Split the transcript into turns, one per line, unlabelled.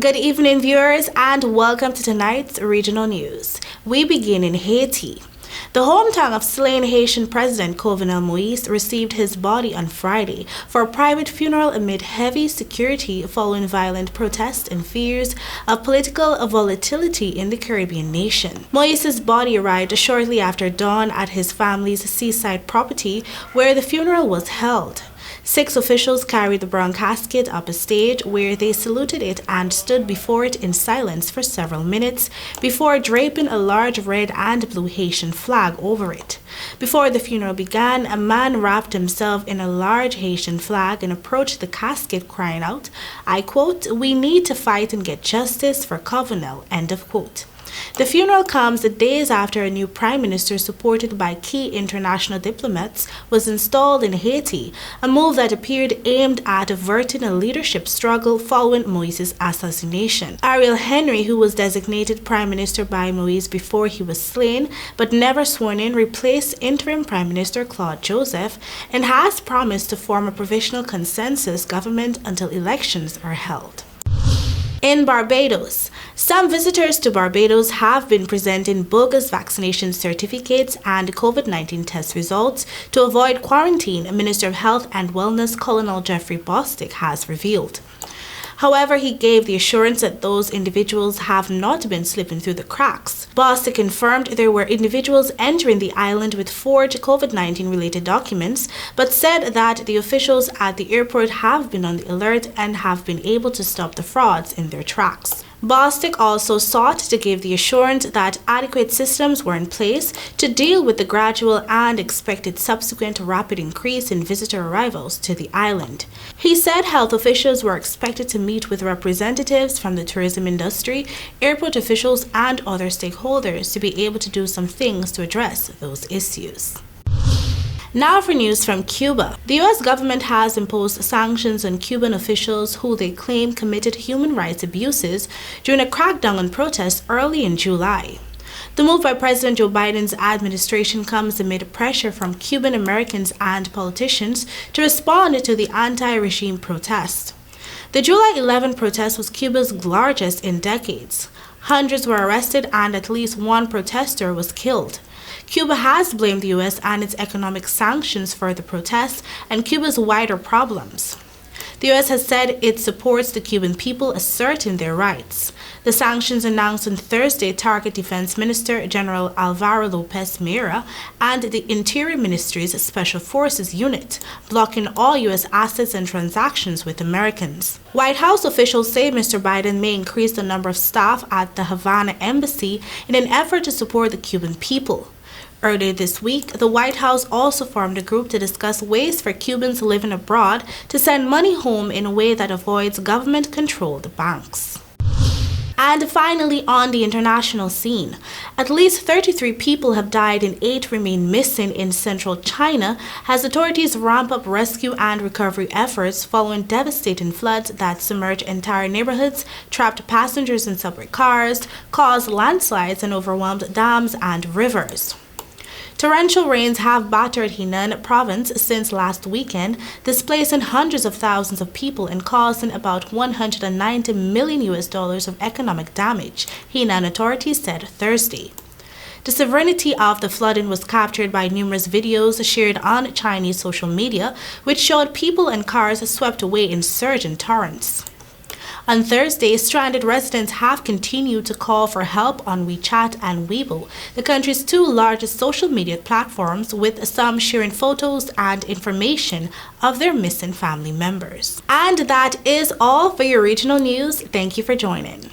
Good evening, viewers, and welcome to tonight's regional news. We begin in Haiti. The hometown of slain Haitian President Jovenel Moïse received his body on Friday for a private funeral amid heavy security following violent protests and fears of political volatility in the Caribbean nation. Moïse's body arrived shortly after dawn at his family's seaside property where the funeral was held. 6 officials carried the brown casket up a stage where they saluted it and stood before it in silence for several minutes before draping a large red and blue Haitian flag over it. Before the funeral began, a man wrapped himself in a large Haitian flag and approached the casket crying out, I quote, "We need to fight and get justice for Jovenel," end of quote. The funeral comes days after a new prime minister supported by key international diplomats was installed in Haiti, a move that appeared aimed at averting a leadership struggle following Moïse's assassination. Ariel Henry, who was designated prime minister by Moïse before he was slain but never sworn in, replaced interim prime minister Claude Joseph and has promised to form a provisional consensus government until elections are held. In Barbados, some visitors to Barbados have been presenting bogus vaccination certificates and COVID-19 test results to avoid quarantine, Minister of Health and Wellness Colonel Jeffrey Bostic has revealed. However, he gave the assurance that those individuals have not been slipping through the cracks. Bostic confirmed there were individuals entering the island with forged COVID-19 related documents, but said that the officials at the airport have been on the alert and have been able to stop the frauds in their tracks. Bostic also sought to give the assurance that adequate systems were in place to deal with the gradual and expected subsequent rapid increase in visitor arrivals to the island. He said health officials were expected to meet with representatives from the tourism industry, airport officials, and other stakeholders to be able to do some things to address those issues. Now for news from Cuba. The U.S. government has imposed sanctions on Cuban officials who they claim committed human rights abuses during a crackdown on protests early in July. The move by President Joe Biden's administration comes amid pressure from Cuban Americans and politicians to respond to the anti-regime protest. The July 11 protest was Cuba's largest in decades. Hundreds were arrested and at least one protester was killed. Cuba has blamed the U.S. and its economic sanctions for the protests and Cuba's wider problems. The U.S. has said it supports the Cuban people asserting their rights. The sanctions announced on Thursday target Defense Minister General Alvaro Lopez Mera and the Interior Ministry's Special Forces Unit, blocking all U.S. assets and transactions with Americans. White House officials say Mr. Biden may increase the number of staff at the Havana embassy in an effort to support the Cuban people. Earlier this week, the White House also formed a group to discuss ways for Cubans living abroad to send money home in a way that avoids government-controlled banks. And finally, on the international scene, at least 33 people have died and 8 remain missing in central China as authorities ramp up rescue and recovery efforts following devastating floods that submerged entire neighborhoods, trapped passengers in subway cars, caused landslides, and overwhelmed dams and rivers. Torrential rains have battered Henan province since last weekend, displacing hundreds of thousands of people and causing about $190 million of economic damage, Henan authorities said Thursday. The severity of the flooding was captured by numerous videos shared on Chinese social media, which showed people and cars swept away in surging torrents. On Thursday, stranded residents have continued to call for help on WeChat and Weibo, the country's 2 largest social media platforms, with some sharing photos and information of their missing family members. And that is all for your regional news. Thank you for joining.